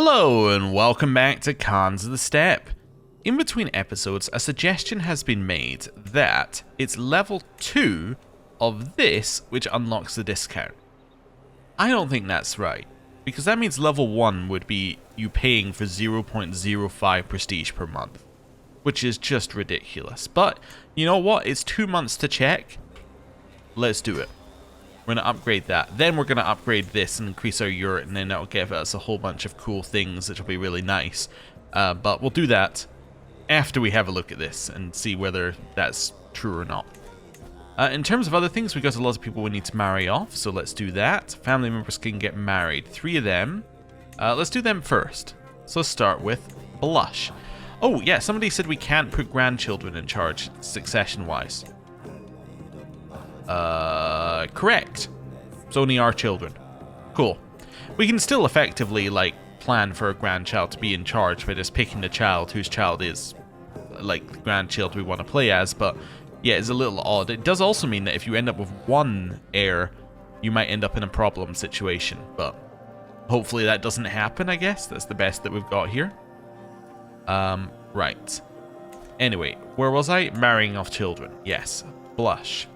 Hello and welcome back to Khans of the Steppe. In between episodes, a suggestion has been made that it's level 2 of this which unlocks the discount. I don't think that's right, because that means level 1 would be you paying for 0.05 prestige per month, which is just ridiculous. But you know what? It's 2 months to check. Let's do it. We're going to upgrade that. Then we're going to upgrade this and increase our yurt, and then that'll give us a whole bunch of cool things, which will be really nice. But we'll do that after we have a look at this and see whether that's true or not. In terms of other things, we got a lot of people we need to marry off, so let's do that. Family members can get married. 3 of them. Let's do them first. So let's start with Blush. Oh, yeah, somebody said we can't put grandchildren in charge, succession-wise. Correct. It's only our children. Cool. We can still effectively, like, plan for a grandchild to be in charge by just picking the child whose child is, like, the grandchild we want to play as, but yeah, it's a little odd. It does also mean that if you end up with one heir, you might end up in a problem situation, but hopefully that doesn't happen, I guess. That's the best that we've got here. Right. Anyway, where was I? Marrying off children. Yes. Blush.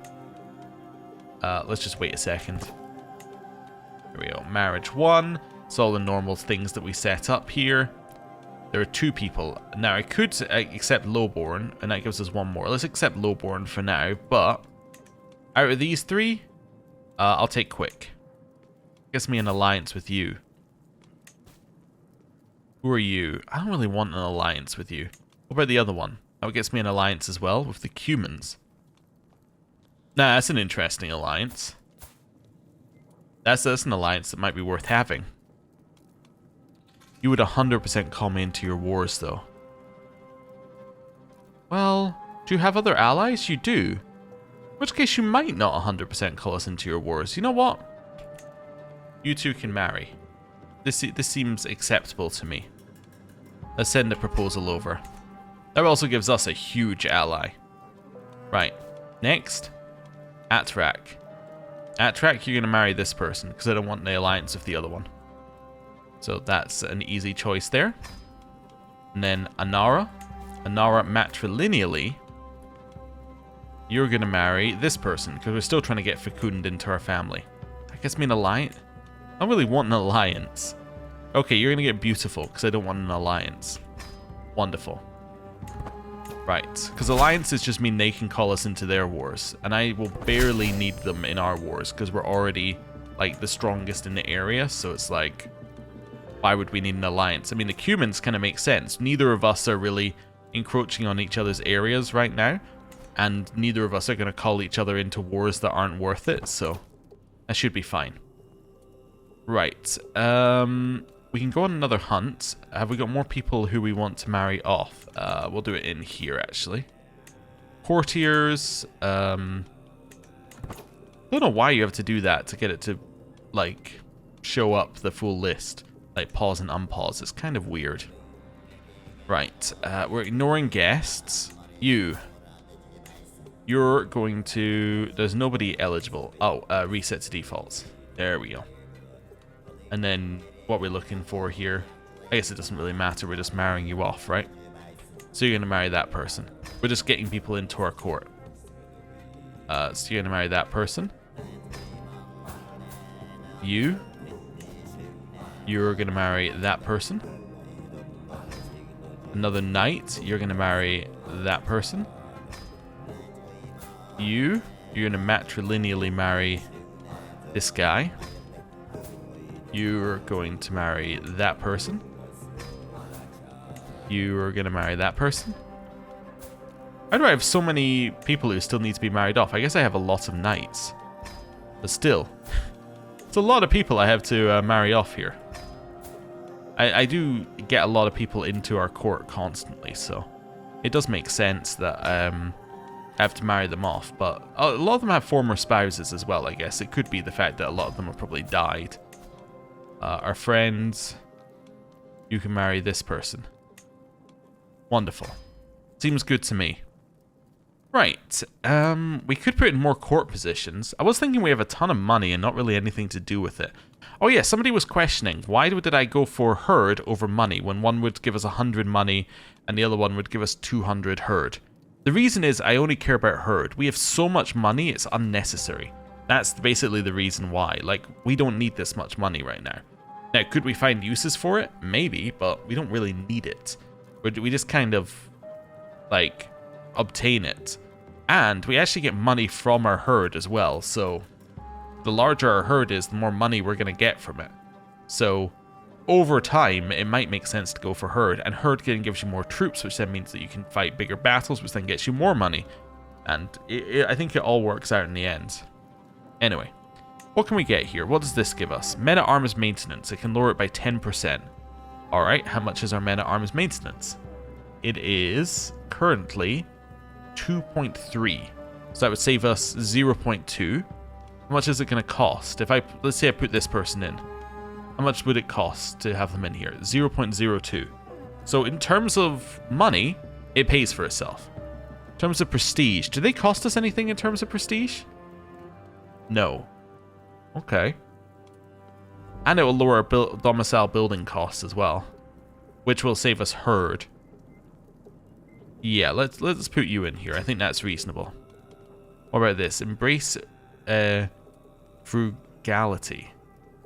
Let's just wait a second. Here we go. Marriage 1. It's all the normal things that we set up here. There are 2 people. Now, I could accept lowborn, and that gives us 1 more. Let's accept lowborn for now, but out of these 3, I'll take quick. Gets me an alliance with you. Who are you? I don't really want an alliance with you. What about the other one? That gets me an alliance as well with the Cumans. Nah, that's an interesting alliance. That's an alliance that might be worth having. You would 100% call me into your wars, though. Well, do you have other allies? You do. In which case, you might not 100% call us into your wars. You know what? You 2 can marry. This seems acceptable to me. Let's send the proposal over. That also gives us a huge ally. Right. Next. Atrak. Atrak, you're going to marry this person, because I don't want the alliance with the other one. So that's an easy choice there. And then Anara. Anara matrilineally. You're going to marry this person, because we're still trying to get fecund into our family. That gets me an alliance. I don't really want an alliance. Okay, you're going to get beautiful, because I don't want an alliance. Wonderful. Right, because alliances just mean they can call us into their wars, and I will barely need them in our wars, because we're already, like, the strongest in the area, so it's like, why would we need an alliance? I mean, the Cumans kind of make sense. Neither of us are really encroaching on each other's areas right now, and neither of us are going to call each other into wars that aren't worth it, so that should be fine. Right, we can go on another hunt. Have we got more people who we want to marry off? We'll do it in here, actually. Courtiers. Don't know why you have to do that to get it to, like, show up the full list. Like, pause and unpause. It's kind of weird. Right. We're ignoring guests. You're going to... There's nobody eligible. Oh, reset to defaults. There we go. And then... what we're looking for here. I guess it doesn't really matter, we're just marrying you off, right? So you're going to marry that person. We're just getting people into our court. So you're going to marry that person. You're going to marry that person. Another knight, you're going to marry that person. You're going to matrilineally marry this guy. You're going to marry that person. You're going to marry that person. Why do I have so many people who still need to be married off? I guess I have a lot of knights. But still. It's a lot of people I have to marry off here. I do get a lot of people into our court constantly, so it does make sense that I have to marry them off. But a lot of them have former spouses as well, I guess. It could be the fact that a lot of them have probably died. Our friends, you can marry this person. Wonderful. Seems good to me. Right. We could put in more court positions. I was thinking we have a ton of money and not really anything to do with it. Oh yeah, somebody was questioning, why did I go for herd over money when one would give us 100 money and the other one would give us 200 herd? The reason is I only care about herd. We have so much money, it's unnecessary. That's basically the reason why. Like, we don't need this much money right now. Now, could we find uses for it? Maybe, but we don't really need it. We just kind of, like, obtain it. And we actually get money from our herd as well, so the larger our herd is, the more money we're going to get from it. So, over time, it might make sense to go for herd, and herd getting gives you more troops, which then means that you can fight bigger battles, which then gets you more money. And I think it all works out in the end. Anyway, what can we get here? What does this give us? Men-at-Arms maintenance. It can lower it by 10%. Alright, how much is our men-at-Arms maintenance? It is currently 2.3. So that would save us 0.2. How much is it going to cost? Let's say I put this person in. How much would it cost to have them in here? 0.02. So in terms of money, it pays for itself. In terms of prestige, do they cost us anything in terms of prestige? No. Okay. And it will lower our domicile building costs as well, which will save us herd. Yeah, let's put you in here. I think that's reasonable. What about this? Embrace frugality.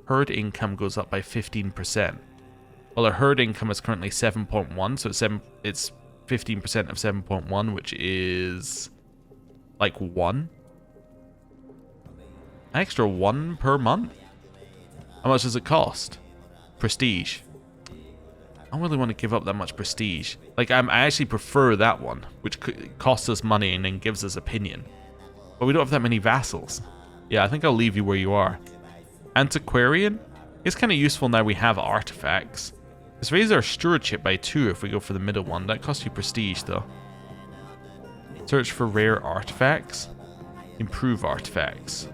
Herd income goes up by 15%. Well, our herd income is currently 7.1, so it's 15% of 7.1, which is like 1. An extra 1 per month? How much does it cost? Prestige. I don't really want to give up that much prestige. Like, I actually prefer that one, which costs us money and then gives us opinion. But we don't have that many vassals. Yeah, I think I'll leave you where you are. Antiquarian? It's kind of useful now we have artifacts. Let's raise our stewardship by 2 if we go for the middle one. That costs you prestige, though. Search for rare artifacts. Improve artifacts.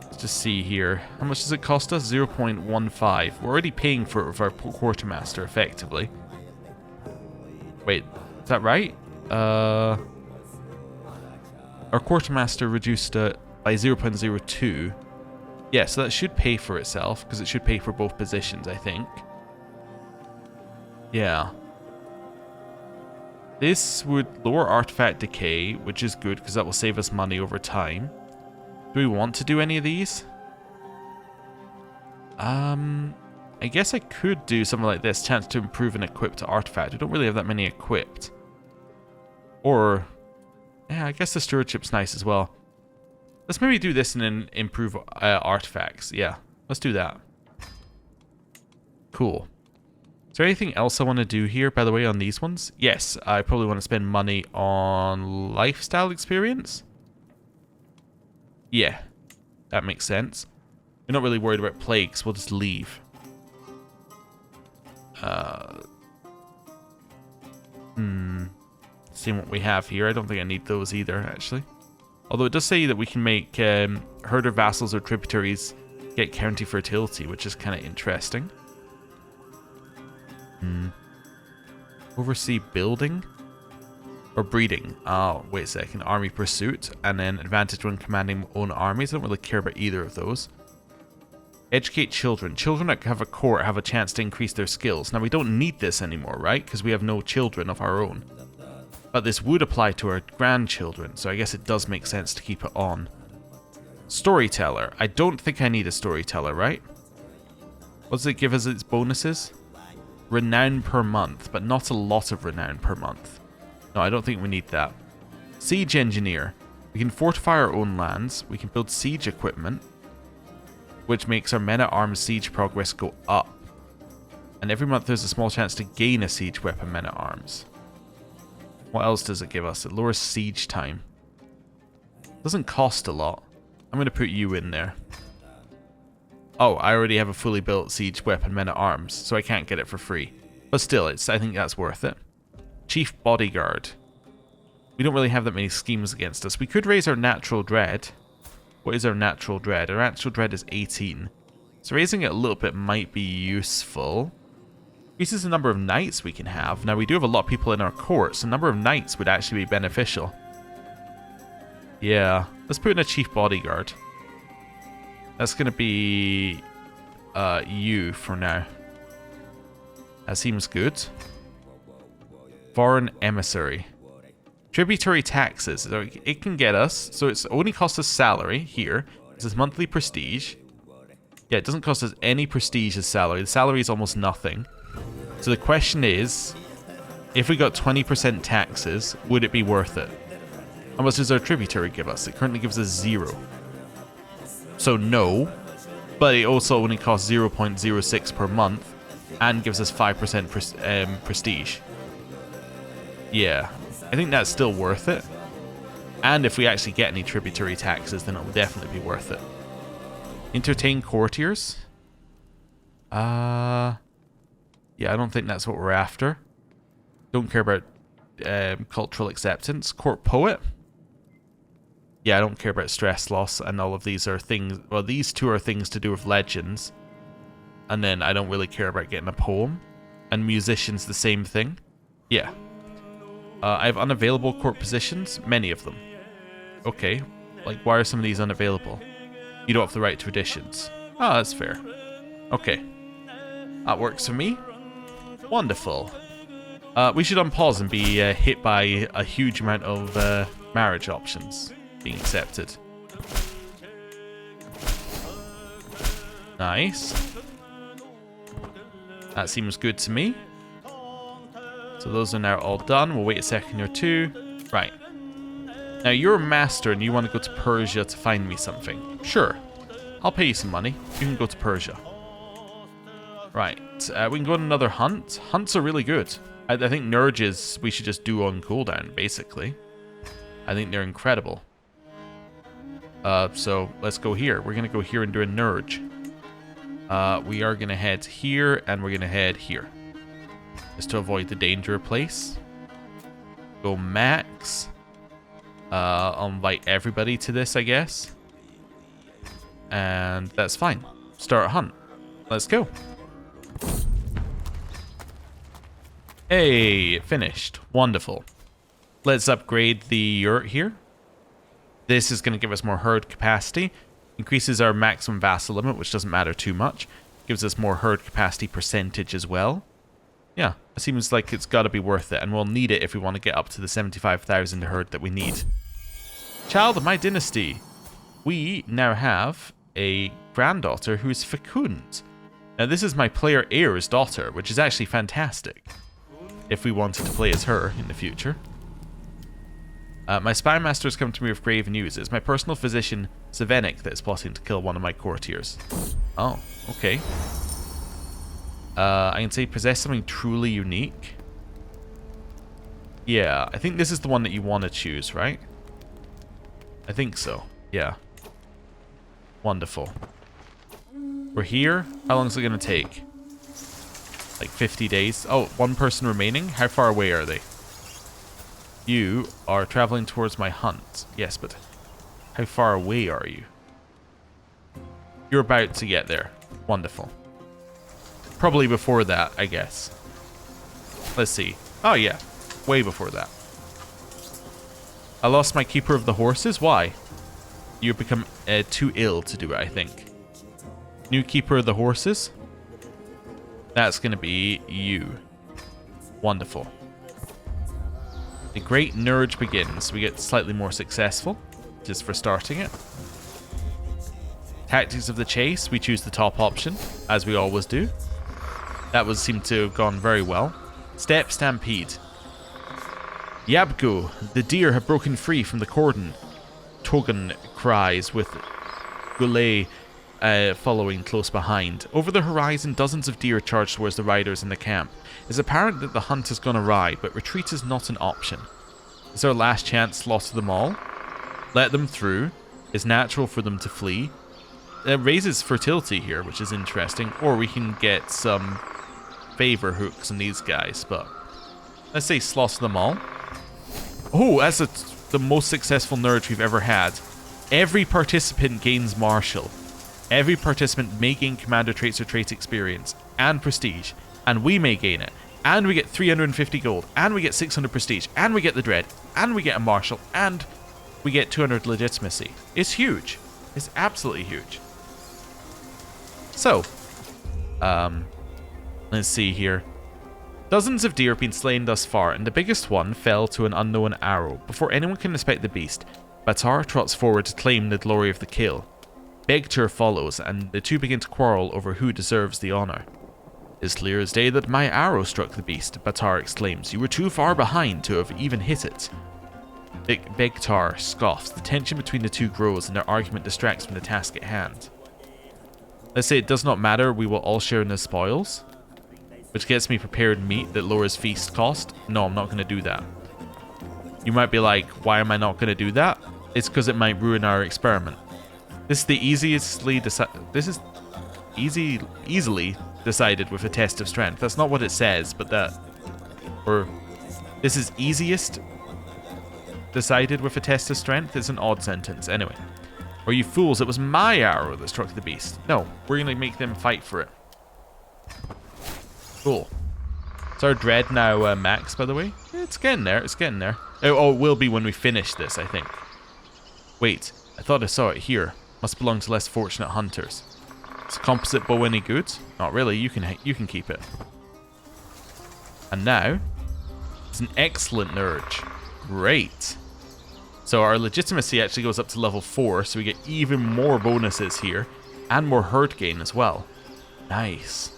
Let's just see here. How much does it cost us? 0.15. We're already paying for our quartermaster, effectively. Wait, is that right? Our quartermaster reduced it by 0.02. Yeah, so that should pay for itself, because it should pay for both positions, I think. Yeah. This would lower artifact decay, which is good, because that will save us money over time. Do we want to do any of these? I guess I could do something like this. Chance to improve an equipped artifact. We don't really have that many equipped. Or, yeah, I guess the stewardship's nice as well. Let's maybe do this and then improve artifacts. Yeah, let's do that. Cool. Is there anything else I want to do here, by the way, on these ones? Yes, I probably want to spend money on lifestyle experience. Yeah, that makes sense. We're not really worried about plagues. We'll just leave. Seeing what we have here. I don't think I need those either, actually. Although it does say that we can make herder vassals or tributaries get county fertility, which is kind of interesting. Oversee building or breeding. Oh, wait a second. Army pursuit and then advantage when commanding own armies. I don't really care about either of those. Educate children. Children that have a court have a chance to increase their skills. Now, we don't need this anymore, right? Because we have no children of our own. But this would apply to our grandchildren, so I guess it does make sense to keep it on. Storyteller. I don't think I need a storyteller, right? What does it give us its bonuses? Renown per month, but not a lot of renown per month. No, I don't think we need that. Siege engineer. We can fortify our own lands. We can build siege equipment, which makes our men-at-arms siege progress go up. And every month there's a small chance to gain a siege weapon men-at-arms. What else does it give us? It lowers siege time. Doesn't cost a lot. I'm going to put you in there. Oh, I already have a fully built siege weapon men-at-arms, so I can't get it for free. But still, I think that's worth it. Chief bodyguard. We don't really have that many schemes against us. We could raise our natural dread. What is our natural dread? Our natural dread is 18. So raising it a little bit might be useful. Increases the number of knights we can have. Now, we do have a lot of people in our court, so the number of knights would actually be beneficial. Yeah, let's put in a chief bodyguard. That's going to be you for now. That seems good. Foreign emissary. Tributary taxes. So it can get us. So it's only cost us salary here. This is monthly prestige. Yeah, it doesn't cost us any prestige as salary. The salary is almost nothing. So the question is, if we got 20% taxes, would it be worth it? How much does our tributary give us? It currently gives us 0. So no, but it also only costs 0.06 per month and gives us 5% prestige. Yeah, I think that's still worth it. And if we actually get any tributary taxes, then it will definitely be worth it. Entertain courtiers. Yeah, I don't think that's what we're after. Don't care about cultural acceptance. Court poet. Yeah, I don't care about stress loss, and all of these are things. Well, these two are things to do with legends. And then I don't really care about getting a poem. And musicians, the same thing. Yeah. I have unavailable court positions. Many of them. Okay. Like, why are some of these unavailable? You don't have the right traditions. Ah, that's fair. Okay. That works for me. Wonderful. We should unpause and be hit by a huge amount of marriage options being accepted. Nice. That seems good to me. So those are now all done. We'll wait a second or two. Right. Now you're a master and you want to go to Persia to find me something. Sure. I'll pay you some money. You can go to Persia. Right. We can go on another hunt. Hunts are really good. I think Nurges we should just do on cooldown, basically. I think they're incredible. So let's go here. We're going to go here and do a Nurge. We are going to head here and we're going to head here. Just to avoid the danger place. Go max. I'll invite everybody to this, I guess. And that's fine. Start a hunt. Let's go. Hey, it finished. Wonderful. Let's upgrade the yurt here. This is going to give us more herd capacity. Increases our maximum vassal limit, which doesn't matter too much. Gives us more herd capacity percentage as well. Yeah, it seems like it's got to be worth it, and we'll need it if we want to get up to the 75,000 herd that we need. Child of my dynasty. We now have a granddaughter who is fecund. Now, this is my player heir's daughter, which is actually fantastic. If we wanted to play as her in the future. My spy master has come to me with grave news. It's my personal physician, Savenik, that is plotting to kill one of my courtiers. Oh, okay. I can say possess something truly unique. Yeah, I think this is the one that you want to choose, right? I think so. Yeah. Wonderful. We're here. How long is it going to take? Like 50 days. Oh, one person remaining? How far away are they? You are traveling towards my hunt. Yes, but how far away are you? You're about to get there. Wonderful. Probably before that, I guess. Let's see. Oh, yeah. Way before that. I lost my keeper of the horses. Why? You've become too ill to do it, I think. New keeper of the horses. That's going to be you. Wonderful. The Great Nurge begins. We get slightly more successful, just for starting it. Tactics of the chase. We choose the top option, as we always do. That would seem to have gone very well. Steppe Stampede. Yabgo, the deer have broken free from the cordon. Togan cries with Goulet following close behind. Over the horizon, dozens of deer charge towards the riders in the camp. It's apparent that the hunt has gone awry, but retreat is not an option. It's our last chance, slaughter them all. Let them through. It's natural for them to flee. It raises fertility here, which is interesting. Or we can get some favor hooks on these guys, but let's say slaughter them all. Oh, that's the most successful Nurge we've ever had. Every participant gains martial. Every participant may gain commander traits or trait experience and prestige. And we may gain it. And we get 350 gold. And we get 600 prestige. And we get the dread. And we get a marshal. And we get 200 legitimacy. It's huge. It's absolutely huge. So, let's see here. Dozens of deer have been slain thus far, and the biggest one fell to an unknown arrow. Before anyone can inspect the beast, Batar trots forward to claim the glory of the kill. Begtur follows, and the two begin to quarrel over who deserves the honor. "It's clear as day that my arrow struck the beast," Batar exclaims. "You were too far behind to have even hit it." Begtar scoffs. The tension between the two grows, and their argument distracts from the task at hand. Let's say it does not matter, we will all share in the spoils. Which gets me prepared meat that lowers feast cost. No, I'm not going to do that. You might be like, why am I not going to do that? It's because it might ruin our experiment. This is the easily decided with a test of strength. That's not what it says, but this is easiest decided with a test of strength. It's an odd sentence. Anyway. Or you fools, it was my arrow that struck the beast. No, we're going to make them fight for it. Cool. Is our dread now max, by the way? It's getting there. It's getting there. Oh, it will be when we finish this, I think. Wait, I thought I saw it here. Must belong to less fortunate hunters. Is a composite bow any good? Not really. You can keep it. And now, it's an excellent nurge. Great. So our legitimacy actually goes up to level 4, so we get even more bonuses here, and more herd gain as well. Nice.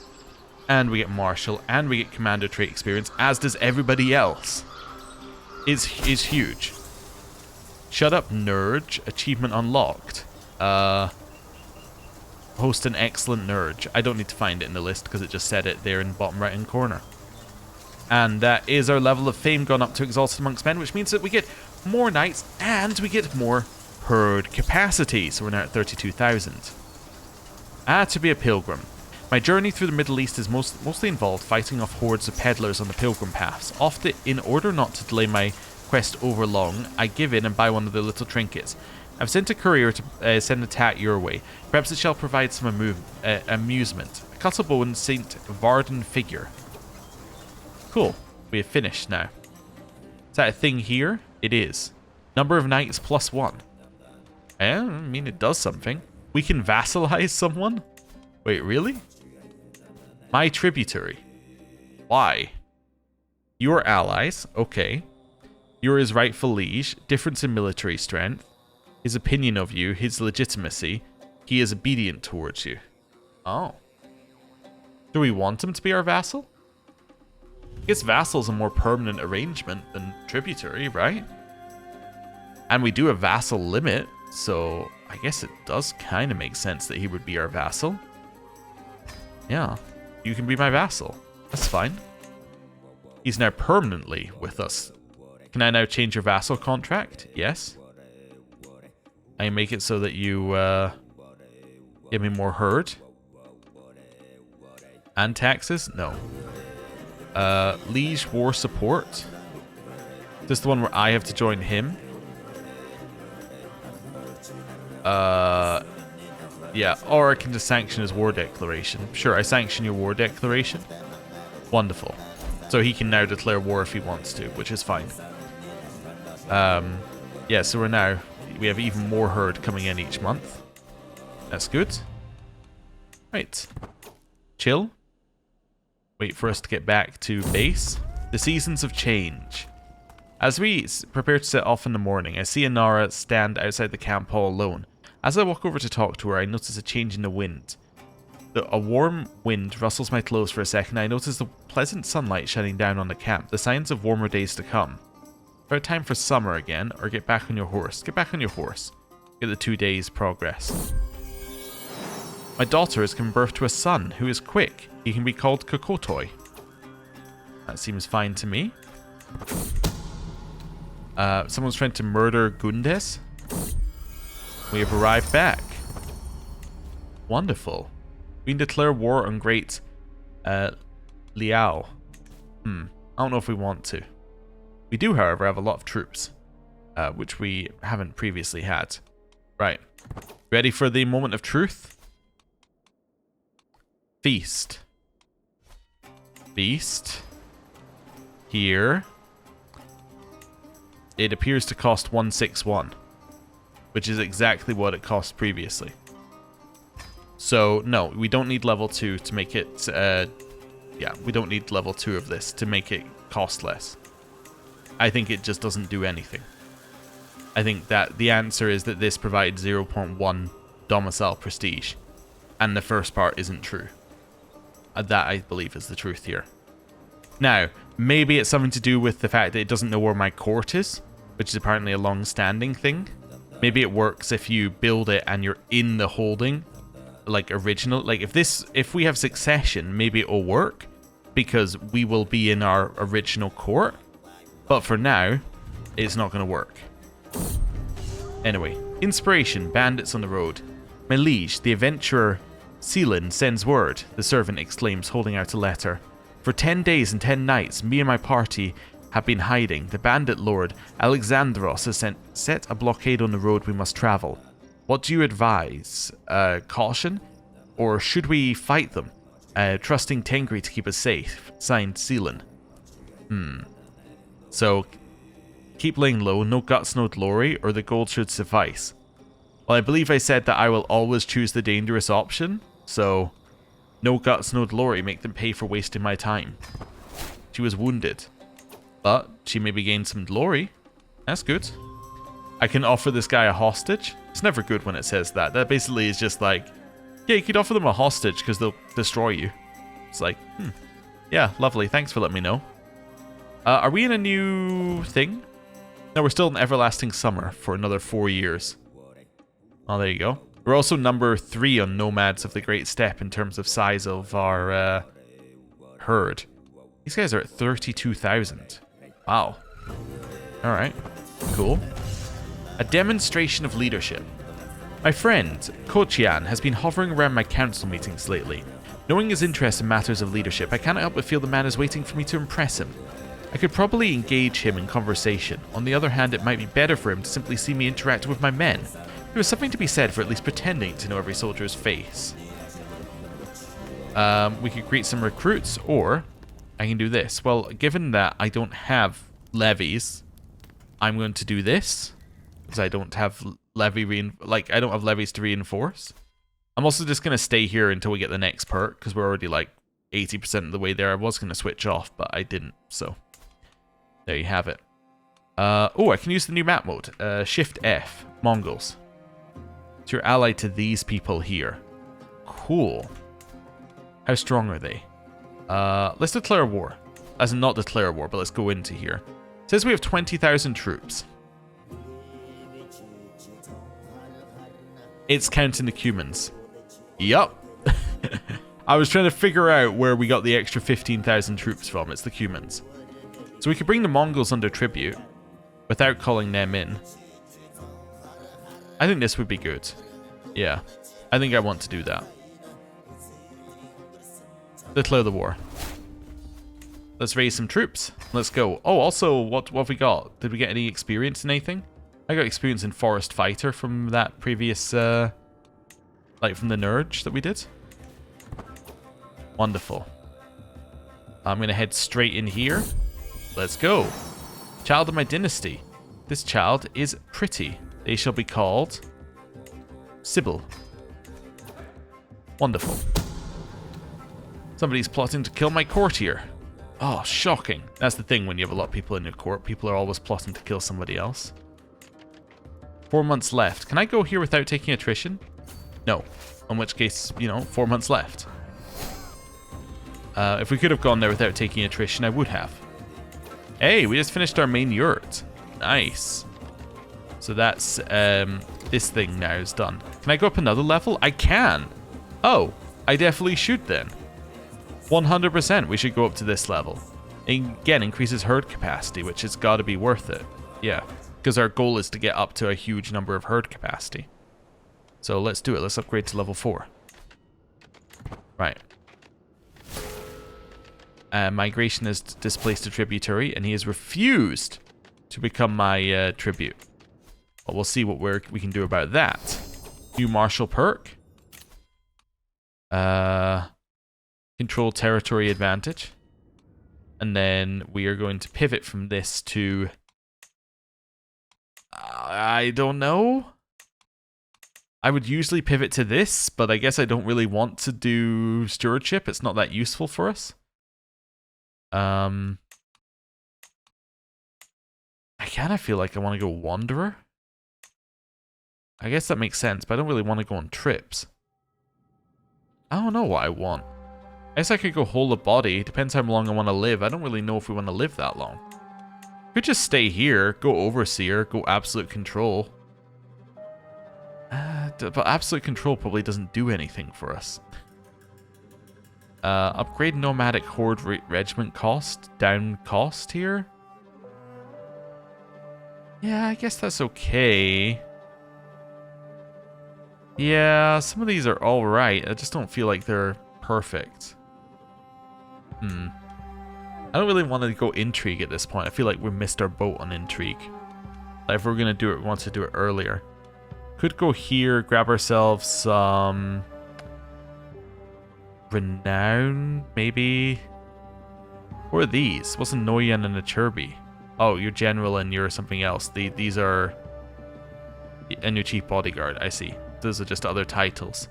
And we get martial, and we get commander trait experience, as does everybody else. Is huge. Shut up, nurge. Achievement unlocked. Host an excellent nurge. I don't need to find it in the list because it just said it there in the bottom right hand corner. And that is our level of fame gone up to Exalted Amongst Men, which means that we get more knights and we get more herd capacity. So we're now at 32,000. To be a pilgrim. My journey through the Middle East is mostly involved fighting off hordes of peddlers on the pilgrim paths. Often, in order not to delay my quest over long, I give in and buy one of the little trinkets. I've sent a courier to send a tat your way. Perhaps it shall provide some amusement. A cutable and St. Varden figure. Cool. We have finished now. Is that a thing here? It is. Number of knights +1. I mean, it does something. We can vassalize someone? Wait, really? My tributary. Why? Your allies. Okay. You're his rightful liege. Difference in military strength. His opinion of you. His legitimacy. He is obedient towards you. Oh. Do we want him to be our vassal? I guess vassal's a more permanent arrangement than tributary, right? And we do a vassal limit, so I guess it does kind of make sense that he would be our vassal. Yeah, you can be my vassal. That's fine. He's now permanently with us. Can I now change your vassal contract? Yes. I make it so that you give me more herd. And taxes? No. Liege war support. This is the one where I have to join him. Yeah, or I can just sanction his war declaration. Sure, I sanction your war declaration. Wonderful. So he can now declare war if he wants to, which is fine. Yeah, so we have even more herd coming in each month. That's good. Right. Chill. Wait for us to get back to base. The seasons of change. As we prepare to set off in the morning, I see Inara stand outside the camp all alone. As I walk over to talk to her, I notice a change in the wind. A warm wind rustles my clothes for a second. I notice the pleasant sunlight shining down on the camp, the signs of warmer days to come. About time for summer again, or get back on your horse. Get back on your horse. Get the 2 days progress. My daughter has given birth to a son who is quick. He can be called Kokotoi. That seems fine to me. Someone's trying to murder Gundes. We have arrived back. Wonderful. We can declare war on Great Liao. I don't know if we want to. We do, however, have a lot of troops, which we haven't previously had. Right. Ready for the moment of truth? Feast. Beast. Here. It appears to cost 161. Which is exactly what it cost previously. So, no, we don't need level 2 to make it... yeah, we don't need level 2 of this to make it cost less. I think it just doesn't do anything. I think that the answer is that this provides 0.1 domicile prestige. And the first part isn't true. That, I believe, is the truth here. Now, maybe it's something to do with the fact that it doesn't know where my court is, which is apparently a long-standing thing. Maybe it works if you build it and you're in the holding, like original. Like if we have succession, maybe it'll work because we will be in our original court. But for now, it's not going to work. Anyway, inspiration, bandits on the road. My liege, the adventurer Sealand sends word, the servant exclaims, holding out a letter. For 10 days and 10 nights, me and my party have been hiding. The bandit lord, Alexandros, has set a blockade on the road we must travel. What do you advise? Caution? Or should we fight them? Trusting Tengri to keep us safe. Signed, Sealand. So, keep laying low, no guts, no glory, or the gold should suffice. Well, I believe I said that I will always choose the dangerous option, so no guts, no glory, make them pay for wasting my time. She was wounded, but she maybe gained some glory. That's good. I can offer this guy a hostage. It's never good when it says that. That basically is just like, yeah, you could offer them a hostage because they'll destroy you. It's like, yeah, lovely, thanks for letting me know. Are we in a new thing? No, we're still in Everlasting Summer for another 4 years. Oh, there you go. We're also number 3 on Nomads of the Great Steppe in terms of size of our herd. These guys are at 32,000. Wow. Alright. Cool. A demonstration of leadership. My friend, Kochian, has been hovering around my council meetings lately. Knowing his interest in matters of leadership, I cannot help but feel the man is waiting for me to impress him. I could probably engage him in conversation. On the other hand, it might be better for him to simply see me interact with my men. There is something to be said for at least pretending to know every soldier's face. We could greet some recruits, or I can do this. Well, given that I don't have levies, I'm going to do this because I don't have I don't have levies to reinforce. I'm also just going to stay here until we get the next perk because we're already like 80% of the way there. I was going to switch off, but I didn't. So there you have it. Oh, I can use the new map mode. Shift F, Mongols. So you're allied to these people here. Cool. How strong are they? Let's declare war. As in not declare war, but let's go into here. It says we have 20,000 troops. It's counting the Cumans. Yup. I was trying to figure out where we got the extra 15,000 troops from. It's the Cumans. So we could bring the Mongols under tribute without calling them in. I think this would be good. Yeah. I think I want to do that. Declare the war. Let's raise some troops. Let's go. Oh, also, what have we got? Did we get any experience in anything? I got experience in Forest Fighter from that previous, like from the Nurge that we did. Wonderful. I'm going to head straight in here. Let's go. Child of my dynasty. This child is pretty. They shall be called Sybil. Wonderful. Somebody's plotting to kill my courtier. Oh, shocking. That's the thing when you have a lot of people in your court. People are always plotting to kill somebody else. 4 months left. Can I go here without taking attrition? No. In which case, 4 months left. If we could have gone there without taking attrition, I would have. Hey, we just finished our main yurt. Nice. So that's, this thing now is done. Can I go up another level? I can. Oh, I definitely should then. 100% we should go up to this level. Again, increases herd capacity, which has got to be worth it. Yeah, because our goal is to get up to a huge number of herd capacity. So let's do it. Let's upgrade to level 4. Right. Migration has displaced a tributary, and he has refused to become my tribute. But we'll see what we can do about that. New martial perk. Control territory advantage. And then we are going to pivot from this to... I don't know. I would usually pivot to this, but I guess I don't really want to do stewardship. It's not that useful for us. I kind of feel like I want to go wanderer. I guess that makes sense, but I don't really want to go on trips. I don't know what I want. I guess I could go whole of body. Depends how long I want to live. I don't really know if we want to live that long. Could just stay here, go overseer, go absolute control. But absolute control probably doesn't do anything for us. Upgrade nomadic horde regiment cost, down cost here. Yeah, I guess that's okay. Yeah, some of these are alright. I just don't feel like they're perfect. I don't really want to go intrigue at this point. I feel like we missed our boat on intrigue. Like if we're going to do it, we want to do it earlier. Could go here, grab ourselves some... renown, maybe? What are these? What's a Noyan and a Chirby? Oh, you're general and you're something else. These are... and your chief bodyguard, I see. Those are just other titles.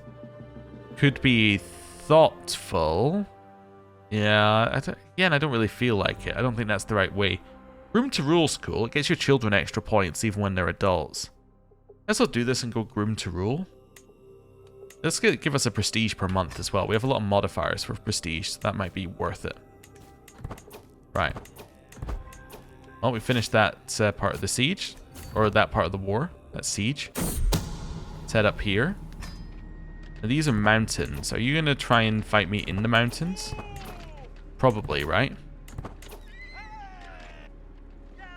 Could be thoughtful. Yeah, again, I don't really feel like it. I don't think that's the right way. Groom to rule's cool. It gets your children extra points even when they're adults. Let's not do this and go groom to rule. Let's give us a prestige per month as well. We have a lot of modifiers for prestige, so that might be worth it. Right. Well, we finished that part of the siege. Or that part of the war. That siege. Let's head up here. Now, these are mountains. Are you going to try and fight me in the mountains? Probably, right?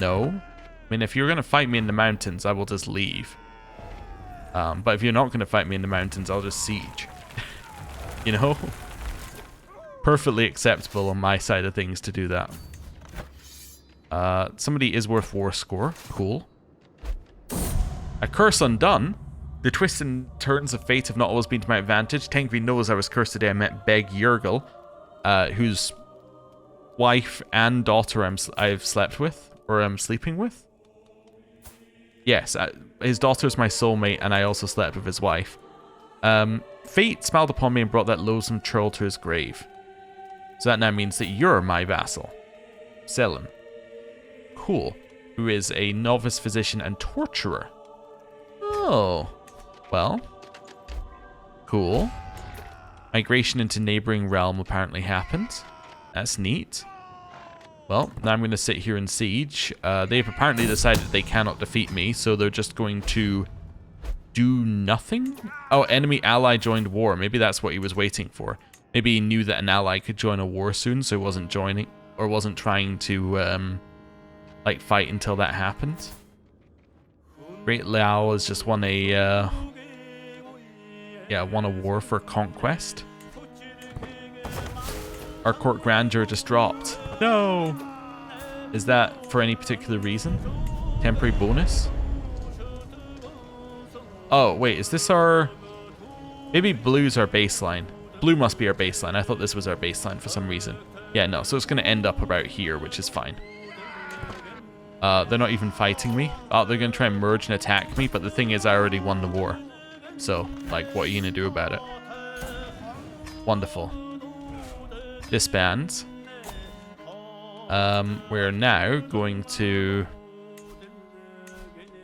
No? I mean, if you're going to fight me in the mountains, I will just leave. But if you're not going to fight me in the mountains, I'll just siege. You know? Perfectly acceptable on my side of things to do that. Somebody is worth war score. Cool. A curse undone. The twists and turns of fate have not always been to my advantage. Tengri knows I was cursed today. I met Beg Yergel, whose wife and daughter I've slept with, or I'm sleeping with. Yes, his daughter's my soulmate, and I also slept with his wife. Fate smiled upon me and brought that loathsome churl to his grave. So that now means that you're my vassal. Selim. Cool. Who is a novice physician and torturer. Oh. Well. Cool. Migration into neighboring realm apparently happened. That's neat. Well, now I'm going to sit here and siege. They've apparently decided they cannot defeat me, so they're just going to do nothing? Oh, enemy ally joined war. Maybe that's what he was waiting for. Maybe he knew that an ally could join a war soon, so he wasn't joining, or wasn't trying to, like, fight until that happened. Great Liao has just won a, won a war for conquest. Our court grandeur just dropped. No! Is that for any particular reason? Temporary bonus? Oh, wait, is this our... Maybe blue's our baseline. Blue must be our baseline. I thought this was our baseline for some reason. Yeah, no, so it's going to end up about here, which is fine. They're not even fighting me. Oh, they're going to try and merge and attack me, but the thing is I already won the war. So, like, what are you going to do about it? Wonderful. Disband. We're now going to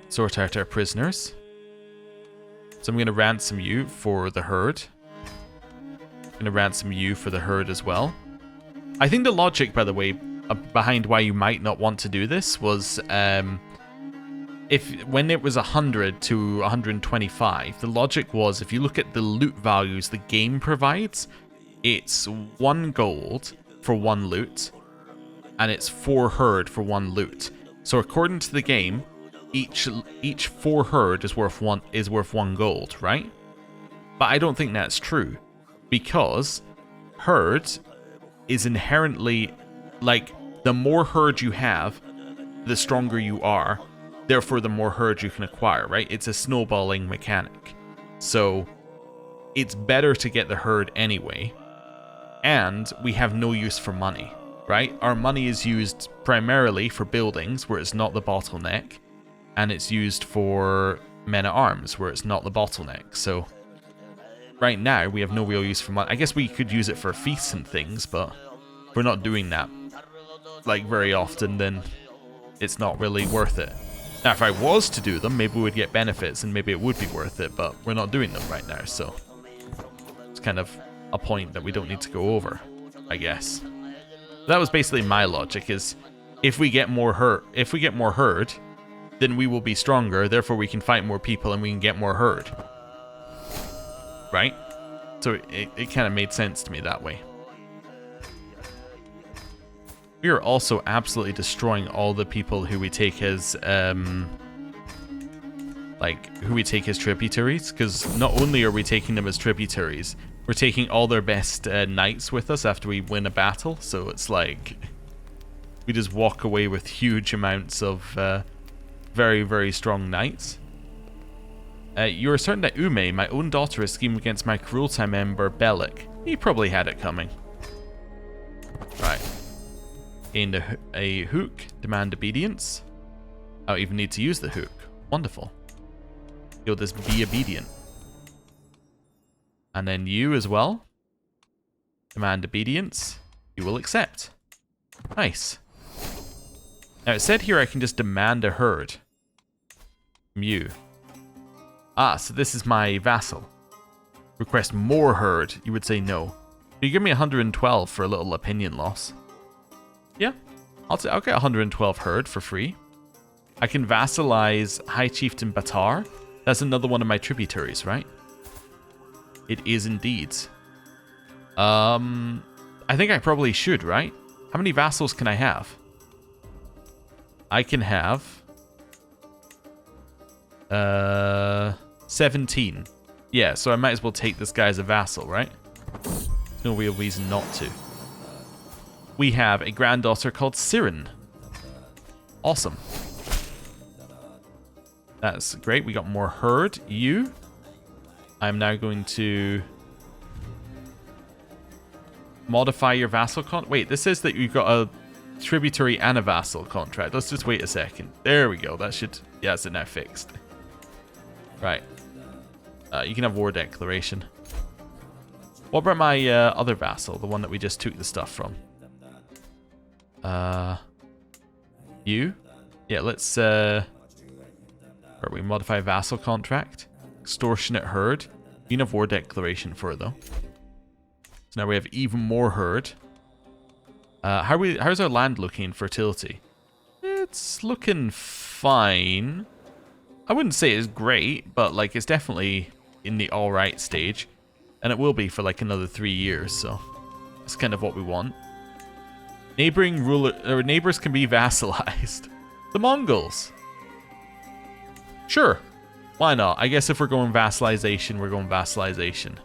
sort out our prisoners. So I'm going to ransom you for the herd. I'm going to ransom you for the herd as well. I think the logic, by the way, behind why you might not want to do this was when it was 100 to 125, the logic was if you look at the loot values the game provides, it's 1 gold for 1 loot, and it's 4 herd for 1 loot. So according to the game, each 4 herd is worth 1 gold, right? But I don't think that's true, because herd is inherently, like, the more herd you have, the stronger you are. Therefore, the more herd you can acquire, right? It's a snowballing mechanic. So it's better to get the herd anyway. And we have no use for money. right? Our money is used primarily for buildings, where it's not the bottleneck, and it's used for men-at-arms, where it's not the bottleneck. So right now, we have no real use for money. I guess we could use it for feasts and things, but if we're not doing that like very often, then it's not really worth it. Now, if I was to do them, maybe we'd get benefits and maybe it would be worth it, but we're not doing them right now, so it's kind of a point that we don't need to go over, I guess. That was basically my logic, is if we get more herd, then we will be stronger, therefore we can fight more people and we can get more herd. Right? So it kind of made sense to me that way. We are also absolutely destroying all the people who we take as, who we take as tributaries, because not only are we taking them as tributaries, we're taking all their best knights with us after we win a battle, so it's like we just walk away with huge amounts of very, very strong knights. You are certain that Ume, my own daughter, is scheming against my Kurultai member Bellic. He probably had it coming. Right. Gained a hook. Demand obedience. I don't even need to use the hook. Wonderful. You'll just be obedient. And then you as well. Demand obedience. You will accept. Nice. Now it said here I can just demand a herd. From you. Ah, so this is my vassal. Request more herd. You would say no. You give me 112 for a little opinion loss. Yeah, I'll get 112 herd for free. I can vassalize High Chieftain Batar. That's another one of my tributaries, right? It is indeed. I think I probably should, right? How many vassals can I have? I can have 17. Yeah, so I might as well take this guy as a vassal, right? There's no real reason not to. We have a granddaughter called Siren. Awesome. That's great. We got more herd. You. I'm now going to modify your vassal contract. Wait, this says that you've got a tributary and a vassal contract. Let's just wait a second. There we go. That should... Yeah, it's now fixed. Right. You can have war declaration. What about my other vassal? The one that we just took the stuff from? You? Yeah, let's, we modify vassal contract. Extortionate herd. You can have war declaration for it, though. So now we have even more herd. How's our land looking in fertility? It's looking fine. I wouldn't say it's great, but, like, it's definitely in the alright stage. And it will be for, like, another 3 years, so that's kind of what we want. Neighbors can be vassalized. The Mongols. Sure. Why not? I guess if we're going vassalization, we're going vassalization.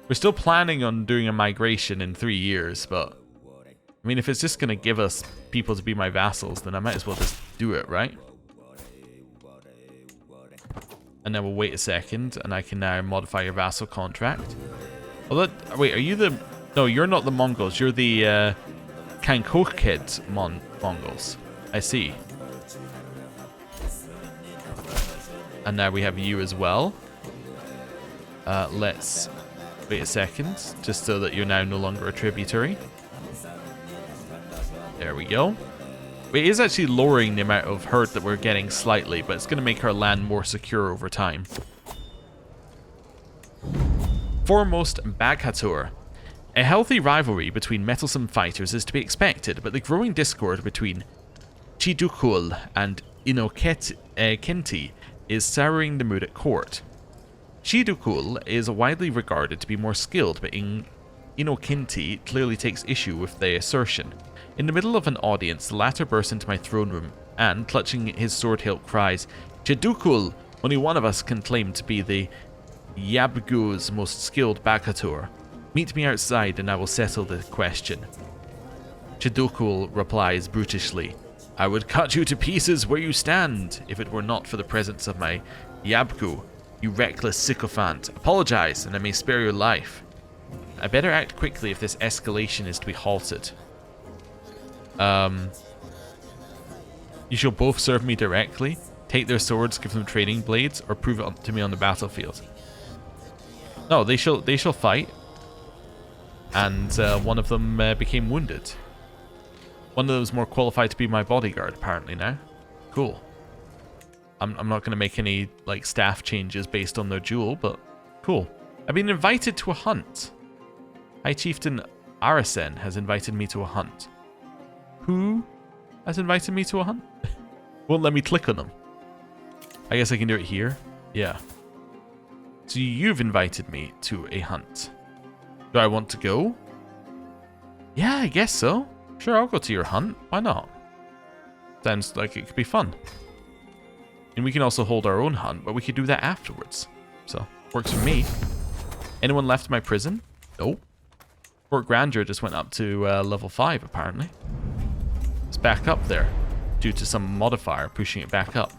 We're still planning on doing a migration in 3 years, but... I mean, if it's just going to give us people to be my vassals, then I might as well just do it, right? And then we'll wait a second, and I can now modify your vassal contract. Oh, wait, are you the... No, you're not the Mongols. You're the... Kankoked Mongols. I see. And now we have you as well. Let's wait a second, just so that you're now no longer a tributary. There we go. It is actually lowering the amount of herd that we're getting slightly, but it's going to make our land more secure over time. Foremost Baghatur. A healthy rivalry between mettlesome fighters is to be expected, but the growing discord between Chidukul and Inokenti is souring the mood at court. Chidukul is widely regarded to be more skilled, but Inokenti clearly takes issue with the assertion. In the middle of an audience, the latter bursts into my throne room and, clutching his sword hilt, cries, "Chidukul! Only one of us can claim to be the Yabgu's most skilled Baghatur. Meet me outside and I will settle the question." Chidukul replies brutishly, "I would cut you to pieces where you stand, if it were not for the presence of my Yabgu. You reckless sycophant. Apologize, and I may spare your life. I better act quickly if this escalation is to be halted." You shall both serve me directly. Take their swords, give them training blades, or prove it to me on the battlefield. No, they shall fight. And one of them became wounded. One of them is more qualified to be my bodyguard, apparently, now. Cool. I'm not going to make any like staff changes based on their duel, but cool. I've been invited to a hunt. High Chieftain Arisen has invited me to a hunt. Who has invited me to a hunt? Won't let me click on them. I guess I can do it here. Yeah. So you've invited me to a hunt. Do I want to go? Yeah, I guess so. Sure, I'll go to your hunt. Why not? Sounds like it could be fun. And we can also hold our own hunt, but we could do that afterwards. So, works for me. Anyone left my prison? Nope. Fort Grandeur just went up to level 5, apparently. It's back up there, due to some modifier pushing it back up.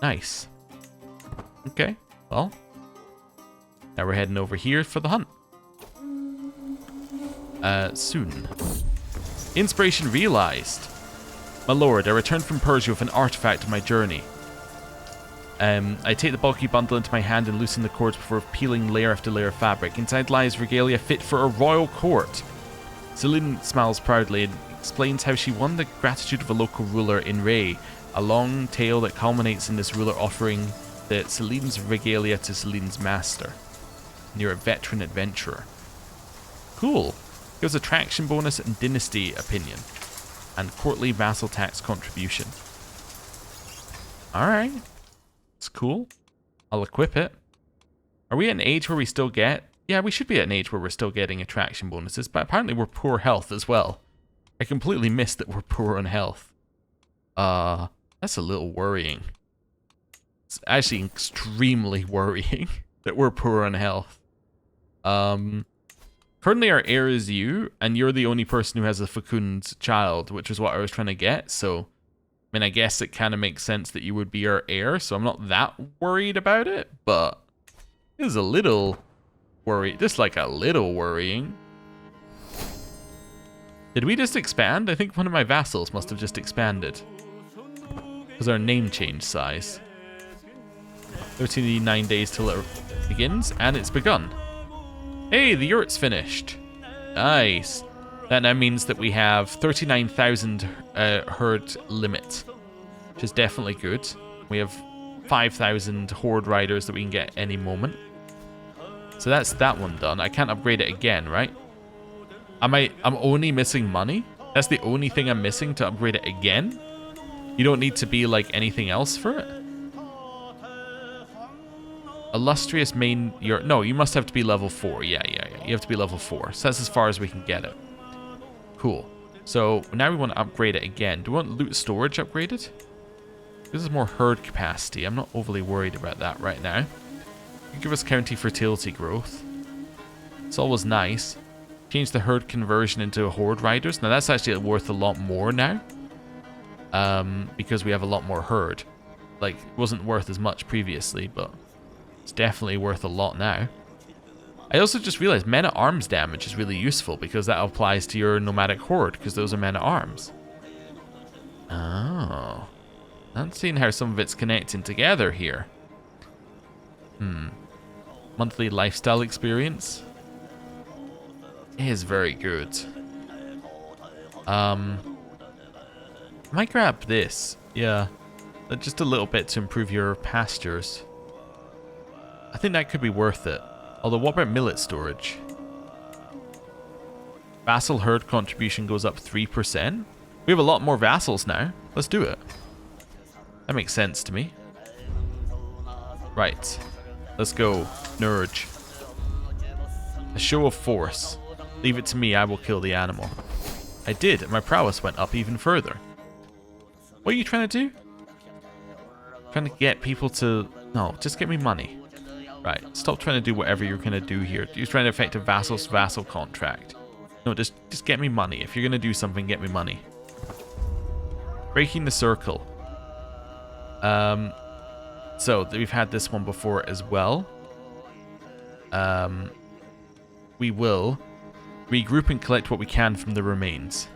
Nice. Okay, well. Now we're heading over here for the hunt. Soon. Inspiration realized. My lord, I returned from Persia with an artifact of my journey. I take the bulky bundle into my hand and loosen the cords before peeling layer after layer of fabric. Inside lies regalia fit for a royal court. Celine smiles proudly and explains how she won the gratitude of a local ruler in Ray, a long tale that culminates in this ruler offering Celine's regalia to Celine's master. And you're a veteran adventurer. Cool. Gives attraction bonus and dynasty opinion. And courtly vassal tax contribution. Alright. It's cool. I'll equip it. Are we at an age where we still get... Yeah, we should be at an age where we're still getting attraction bonuses, but apparently we're poor health as well. I completely missed that we're poor on health. That's a little worrying. It's actually extremely worrying that we're poor on health. Currently our heir is you, and you're the only person who has a fecund child, which is what I was trying to get, so... I mean, I guess it kind of makes sense that you would be our heir, so I'm not that worried about it, but... It is a little... just like a little worrying. Did we just expand? I think one of my vassals must have just expanded. Because our name changed size. 39 days till it begins, and it's begun. Hey, the yurt's finished. Nice. That now means that we have 39,000 herd limit, which is definitely good. We have 5,000 horde riders that we can get any moment. So that's that one done. I can't upgrade it again, right? I'm only missing money? That's the only thing I'm missing to upgrade it again? You don't need to be like anything else for it? Illustrious main... No, you must have to be level 4. Yeah. You have to be level 4. So that's as far as we can get it. Cool. So now we want to upgrade it again. Do we want loot storage upgraded? This is more herd capacity. I'm not overly worried about that right now. Give us county fertility growth. It's always nice. Change the herd conversion into horde riders. Now that's actually worth a lot more now. Because we have a lot more herd. Like, it wasn't worth as much previously, but it's definitely worth a lot now. I also just realized men-at-arms damage is really useful because that applies to your nomadic horde, because those are men-at-arms. Oh. I'm seeing how some of it's connecting together here. Monthly lifestyle experience is very good. I might grab this. Yeah. Just a little bit to improve your pastures. I think that could be worth it. Although, what about millet storage? Vassal herd contribution goes up 3%. We have a lot more vassals now. Let's do it. That makes sense to me. Right. Let's go. Nurge. A show of force. Leave it to me, I will kill the animal. I did, and my prowess went up even further. What are you trying to do? Trying to get people to... No, just get me money. Right, stop trying to do whatever you're going to do here. You're trying to affect a vassal's vassal contract. No, just get me money. If you're going to do something, get me money. Breaking the circle. So, we've had this one before as well. We will Regroup and collect what we can from the remains.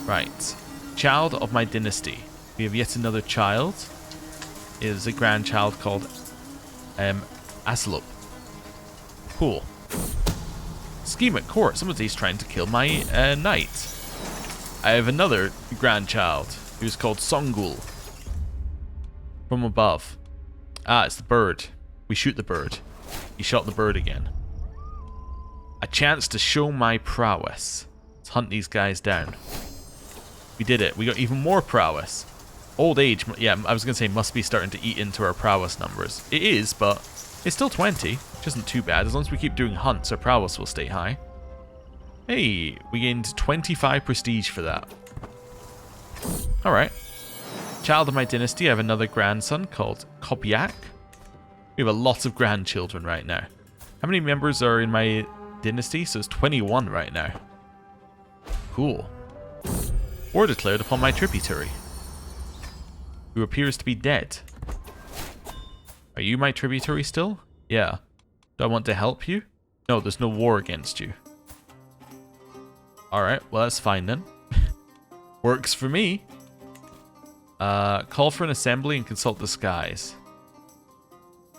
Right. Child of my dynasty. We have yet another child. It is a grandchild called AlpaxLP. Cool. Scheme at court. Somebody's trying to kill my knight. I have another grandchild who's called Songul. From above. Ah, it's the bird. We shoot the bird. He shot the bird again. A chance to show my prowess. Let's hunt these guys down. We did it. We got even more prowess. Old age, yeah, I was going to say must be starting to eat into our prowess numbers. It is, but it's still 20, which isn't too bad. As long as we keep doing hunts, our prowess will stay high. Hey, we gained 25 prestige for that. Alright. Child of my dynasty, I have another grandson called Kopyak. We have a lot of grandchildren right now. How many members are in my dynasty? So it's 21 right now. Cool. War declared upon my tributary, who appears to be dead. Are you my tributary still? Yeah. Do I want to help you? No, there's no war against you. Alright, well that's fine then. Works for me. Call for an assembly and consult the skies.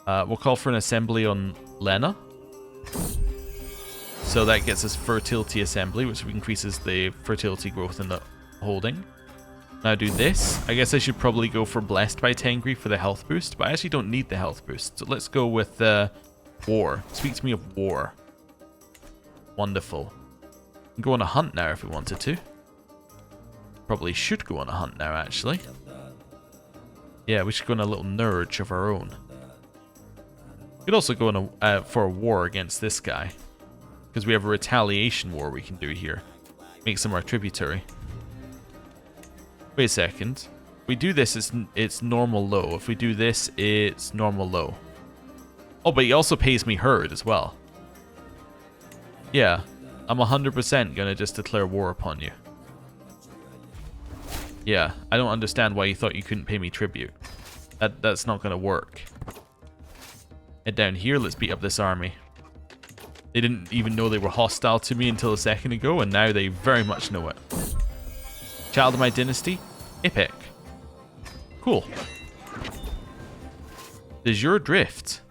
We'll call for an assembly on Lena. So that gets us fertility assembly, which increases the fertility growth in the holding. Now do this. I guess I should probably go for Blessed by Tengri for the health boost, but I actually don't need the health boost. So let's go with War. Speak to me of War. Wonderful. We can go on a hunt now if we wanted to. Probably should go on a hunt now, actually. Yeah, we should go on a little nurge of our own. We could also go on for a war against this guy, because we have a retaliation war we can do here. Makes him our tributary. Wait a second. If we do this, it's normal low. If we do this, it's normal low. Oh, but he also pays me herd as well. Yeah, I'm 100% gonna just declare war upon you. Yeah, I don't understand why you thought you couldn't pay me tribute. That's not gonna work. Head down here, let's beat up this army. They didn't even know they were hostile to me until a second ago, and now they very much know it. Child of my dynasty, Epic. Cool. De jure drift.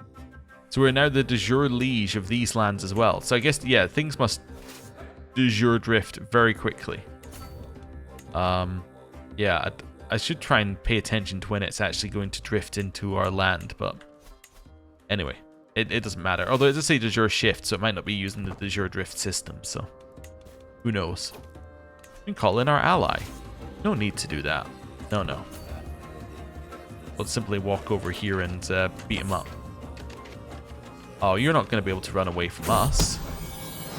So we're now the de jure liege of these lands as well. So I guess, yeah, things must de jure drift very quickly. Yeah, I should try and pay attention to when it's actually going to drift into our land, but anyway, it doesn't matter. Although it does say de jure shift, so it might not be using the de jure drift system, so who knows. We can call in our ally. No need to do that. No. Let's simply walk over here and beat him up. Oh, you're not going to be able to run away from us.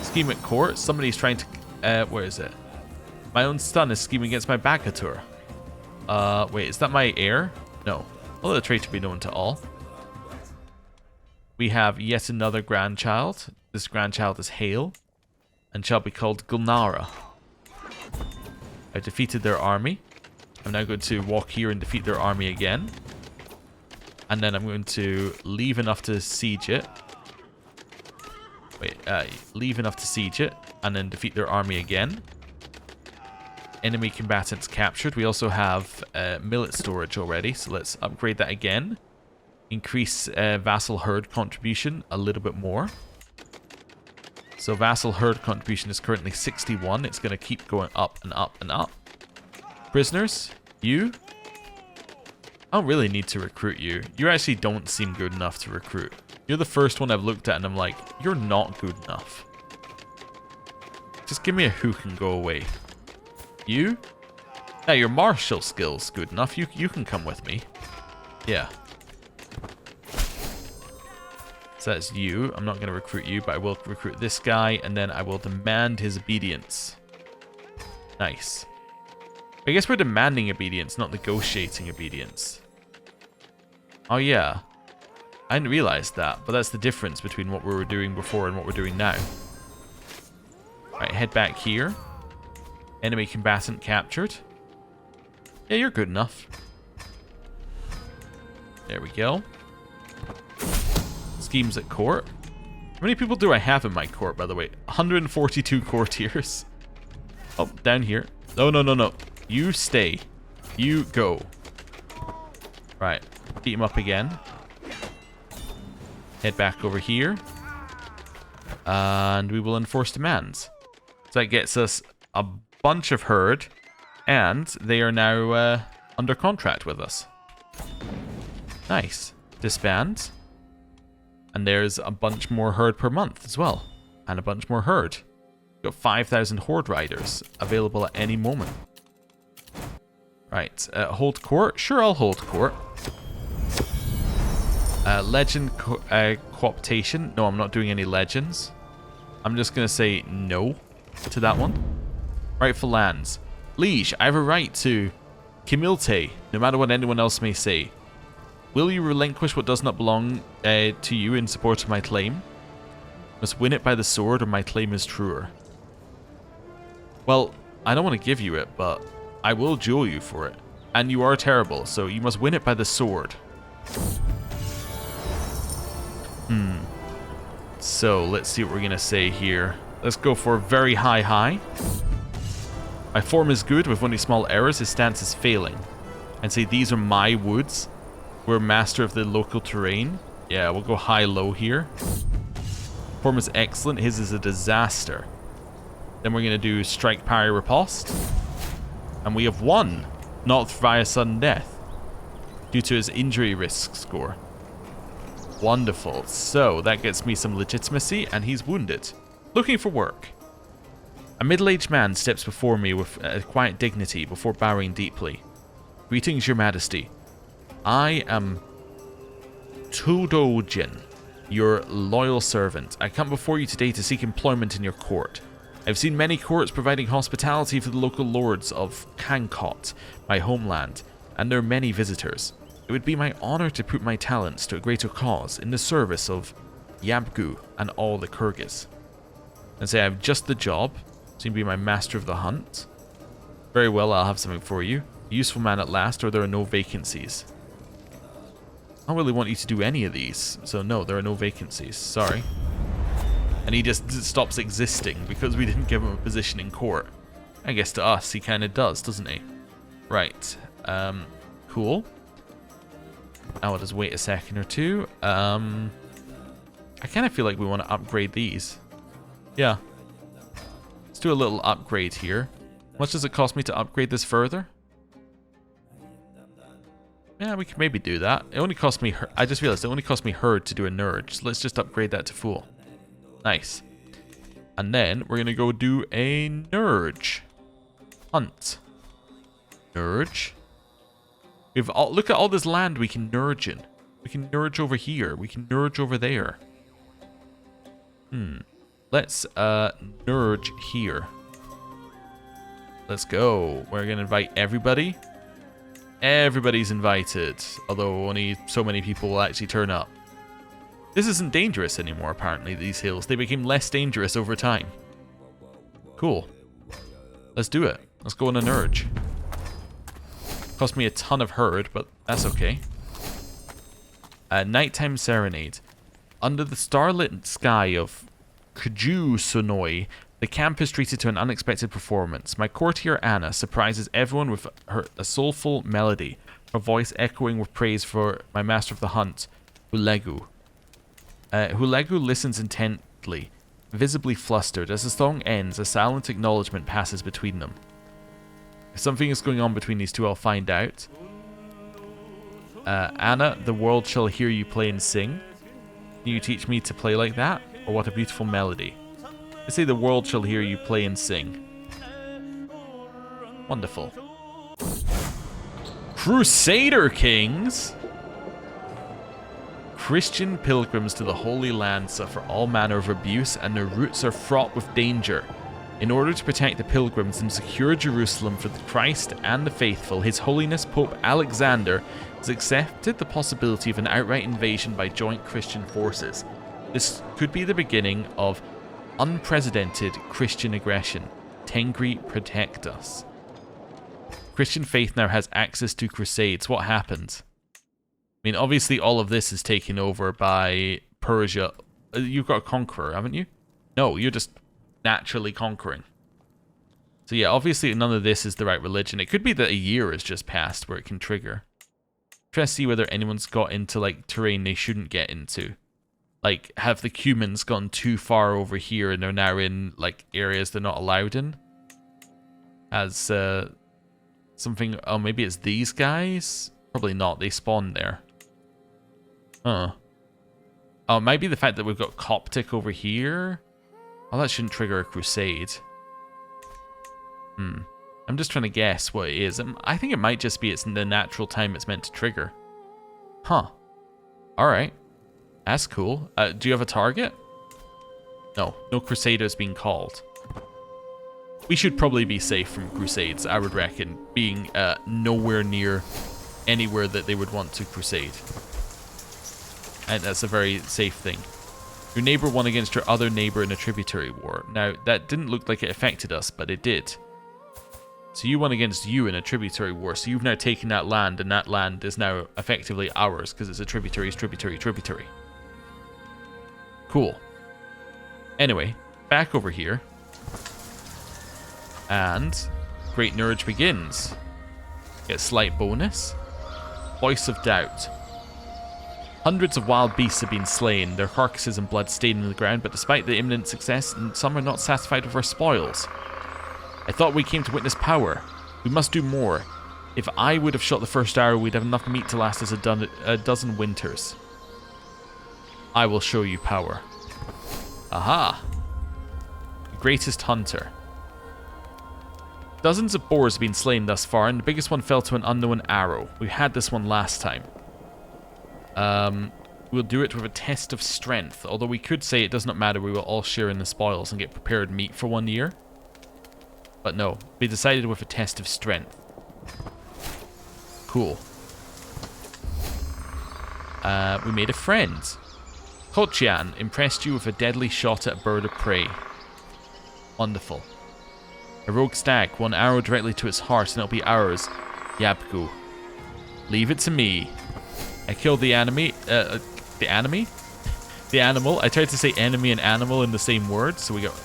Scheme at court. Somebody's trying to... where is it? My own son is scheming against my Bagatur. Wait, is that my heir? No. I'll let the traitor be known to all. We have yet another grandchild. This grandchild is Hale, and shall be called Gulnara. I defeated their army. I'm now going to walk here and defeat their army again. And then I'm going to leave enough to siege it. Wait, leave enough to siege it, and then defeat their army again. Enemy combatants captured. We also have millet storage already, so let's upgrade that again. Increase vassal herd contribution a little bit more. So vassal herd contribution is currently 61. It's going to keep going up and up and up. Prisoners, you? I don't really need to recruit you. You actually don't seem good enough to recruit. You're the first one I've looked at and I'm like, you're not good enough. Just give me a hook and go away. You? Yeah, your martial skill's good enough. You can come with me. Yeah. So that's you. I'm not going to recruit you, but I will recruit this guy, and then I will demand his obedience. Nice. I guess we're demanding obedience, not negotiating obedience. Oh yeah. I didn't realize that, but that's the difference between what we were doing before and what we're doing now. Right, head back here. Enemy combatant captured. Yeah, you're good enough. There we go. Schemes at court. How many people do I have in my court, by the way? 142 courtiers. Oh, down here. No, no, no, no. You stay. You go. Right. Beat him up again. Head back over here. And we will enforce demands. So that gets us a bunch of herd. And they are now under contract with us. Nice. Disband. And there's a bunch more herd per month as well. And a bunch more herd. Got 5,000 horde riders available at any moment. Right. Hold court? Sure, I'll hold court. Legend cooptation. No, I'm not doing any legends. I'm just going to say no to that one. Rightful lands. Liege, I have a right to Kimilte, no matter what anyone else may say. Will you relinquish what does not belong to you in support of my claim? Must win it by the sword or my claim is truer. Well, I don't want to give you it, but I will duel you for it. And you are terrible, so you must win it by the sword. So, let's see what we're going to say here. Let's go for very high. My form is good with only small errors. His stance is failing. And say these are my woods. We're master of the local terrain. Yeah, we'll go high-low here. Form is excellent. His is a disaster. Then we're going to do strike, parry, riposte. And we have won. Not via sudden death. Due to his injury risk score. Wonderful. So, that gets me some legitimacy, and he's wounded. Looking for work. A middle-aged man steps before me with a quiet dignity before bowing deeply. Greetings, your majesty. I am Tudojin, your loyal servant. I come before you today to seek employment in your court. I've seen many courts providing hospitality for the local lords of Kankot, my homeland, and there are many visitors. It would be my honor to put my talents to a greater cause in the service of Yabgu and all the Kyrgyz. And say I have just the job, seem to be my master of the hunt. Very well, I'll have something for you. A useful man at last, or there are no vacancies. I don't really want you to do any of these, so no, there are no vacancies. Sorry. And he just stops existing because we didn't give him a position in court. I guess to us, he kind of does, doesn't he? Right. Cool. Now I'll just wait a second or two. I kind of feel like we want to upgrade these. Yeah. Let's do a little upgrade here. How much does it cost me to upgrade this further? Yeah, we could maybe do that. It only cost me... I just realized it only cost me herd to do a nurge. So let's just upgrade that to full. Nice. And then we're going to go do a nurge. Hunt. Nurge. We've all, look at all this land we can nurge in. We can nurge over here. We can nurge over there. Let's nurge here. Let's go. We're going to invite everybody. Everybody's invited, although only so many people will actually turn up. This isn't dangerous anymore, apparently, these hills. They became less dangerous over time. Cool. Let's do it. Let's go on a nurge. Cost me a ton of herd, but that's okay. Nighttime Serenade. Under the starlit sky of Kju Sonoi, the camp is treated to an unexpected performance. My courtier Anna surprises everyone with a soulful melody, her voice echoing with praise for my master of the hunt, Hulegu. Hulegu listens intently, visibly flustered. As the song ends, a silent acknowledgement passes between them. If something is going on between these two, I'll find out. Anna, the world shall hear you play and sing. Can you teach me to play like that? Or what a beautiful melody. They say the world shall hear you play and sing. Wonderful. Crusader Kings! Christian pilgrims to the Holy Land suffer all manner of abuse and their routes are fraught with danger. In order to protect the pilgrims and secure Jerusalem for the Christ and the faithful, His Holiness Pope Alexander has accepted the possibility of an outright invasion by joint Christian forces. This could be the beginning of unprecedented Christian aggression. Tengri, protect us. Christian faith now has access to crusades. What happened? I mean, obviously all of this is taken over by Persia You've got a conqueror, haven't you? No, you're just naturally conquering. So yeah, obviously none of this is the right religion. It could be that a year has just passed where it can trigger. Try to see whether anyone's got into like terrain they shouldn't get into. Like, have the humans gone too far over here and they're now in like areas they're not allowed in? As something, oh, maybe it's these guys? Probably not, they spawned there. Huh. Oh, it might be the fact that we've got Coptic over here. Oh, that shouldn't trigger a crusade. I'm just trying to guess what it is. I think it might just be it's the natural time it's meant to trigger. Huh. Alright. That's cool. Do you have a target? No. No Crusaders being called. We should probably be safe from Crusades, I would reckon, being nowhere near anywhere that they would want to crusade. And that's a very safe thing. Your neighbor won against your other neighbor in a tributary war. Now, that didn't look like it affected us, but it did. So you won against you in a tributary war, so you've now taken that land, and that land is now effectively ours, because it's a tributary. Cool. Anyway, back over here. And Great Nurge begins. Get a slight bonus. Voice of Doubt. Hundreds of wild beasts have been slain, their carcasses and blood stained in the ground, but despite the imminent success, some are not satisfied with our spoils. I thought we came to witness power. We must do more. If I would have shot the first arrow, we'd have enough meat to last us a dozen winters. I will show you power. Aha! The greatest hunter. Dozens of boars have been slain thus far, and the biggest one fell to an unknown arrow. We had this one last time. We'll do it with a test of strength, although we could say it does not matter, we will all share in the spoils and get prepared meat for 1 year. But no, we decided with a test of strength. Cool. We made a friend. Kochian impressed you with a deadly shot at a bird of prey. Wonderful. A rogue stag, one arrow directly to its heart and it'll be ours. Yabgu. Leave it to me. I killed the enemy. The enemy? The animal. I tried to say enemy and animal in the same word, so we got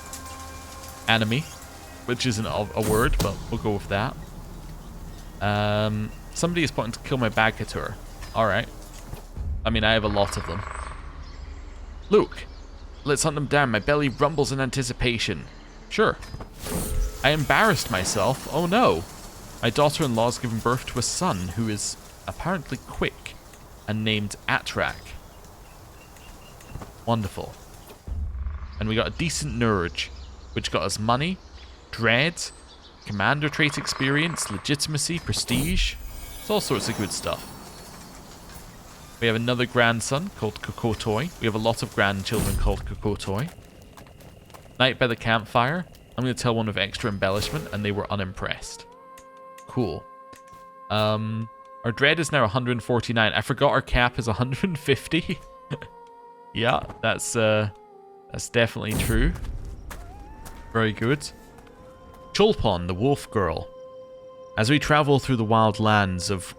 enemy, which isn't a word, but we'll go with that. Somebody is plotting to kill my Bagatur. Alright. I mean, I have a lot of them. Look, let's hunt them down. My belly rumbles in anticipation. Sure. I embarrassed myself. Oh no. My daughter-in-law has given birth to a son who is apparently quick and named Atrak. Wonderful. And we got a decent Nurge, which got us money, dread, commander trait experience, legitimacy, prestige. It's all sorts of good stuff. We have another grandson called Kokotoi. We have a lot of grandchildren called Kokotoi. Night by the campfire. I'm going to tell one with extra embellishment, and they were unimpressed. Cool. Our dread is now 149. I forgot our cap is 150. Yeah, that's definitely true. Very good. Chulpon, the wolf girl. As we travel through the wild lands of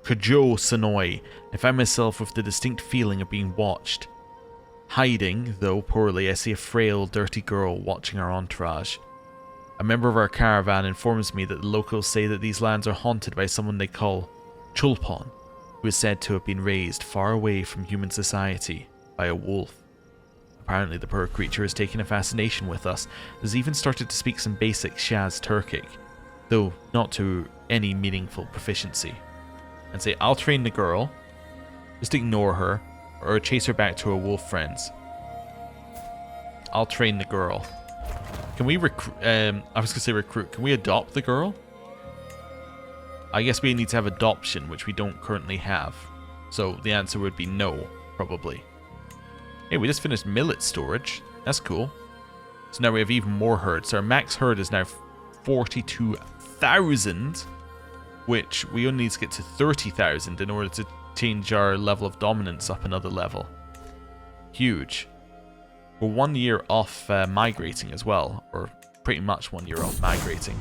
Kajo Sonoy, I find myself with the distinct feeling of being watched. Hiding, though poorly, I see a frail, dirty girl watching our entourage. A member of our caravan informs me that the locals say that these lands are haunted by someone they call Chulpon, who is said to have been raised far away from human society by a wolf. Apparently the poor creature has taken a fascination with us, has even started to speak some basic Shaz Turkic, though not to any meaningful proficiency. And say, I'll train the girl, just ignore her, or chase her back to her wolf friends. I'll train the girl. Can we recruit? I was going to say recruit. Can we adopt the girl? I guess we need to have adoption, which we don't currently have. So the answer would be no, probably. Hey, we just finished millet storage. That's cool. So now we have even more herds. So our max herd is now 42,000, which we only need to get to 30,000 in order to change our level of dominance up another level. Huge. We're 1 year off migrating as well, or pretty much 1 year off migrating.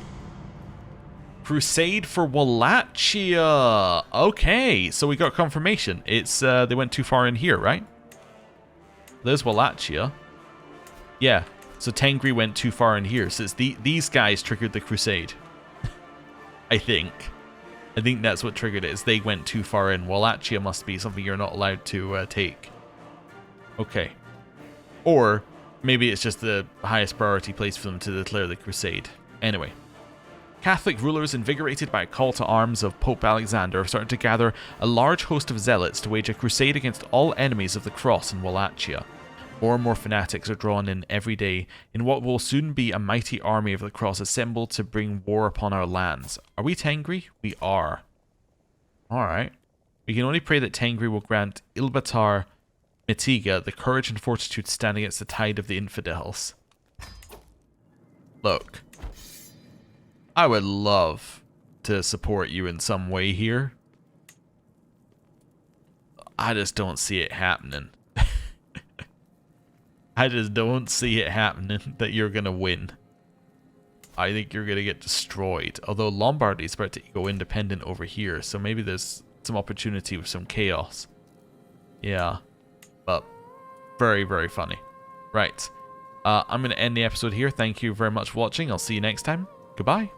Crusade for Wallachia. Okay, so we got confirmation. It's they went too far in here, right? There's Wallachia. Yeah, so Tengri went too far in here. So it's these guys triggered the Crusade. I think that's what triggered it, is they went too far in. Wallachia must be something you're not allowed to take. Okay. Or maybe it's just the highest priority place for them to declare the Crusade. Anyway. Catholic rulers, invigorated by a call to arms of Pope Alexander, have started to gather a large host of zealots to wage a crusade against all enemies of the cross in Wallachia. More and more fanatics are drawn in every day in what will soon be a mighty army of the cross assembled to bring war upon our lands. Are we Tengri? We are. Alright. We can only pray that Tengri will grant Ilbatar Mitiga the courage and fortitude to stand against the tide of the infidels. Look. I would love to support you in some way here. I just don't see it happening. I just don't see it happening that you're going to win. I think you're going to get destroyed. Although Lombardy's about to go independent over here, so maybe there's some opportunity with some chaos. Yeah. But very, very funny. Right. I'm going to end the episode here. Thank you very much for watching. I'll see you next time. Goodbye.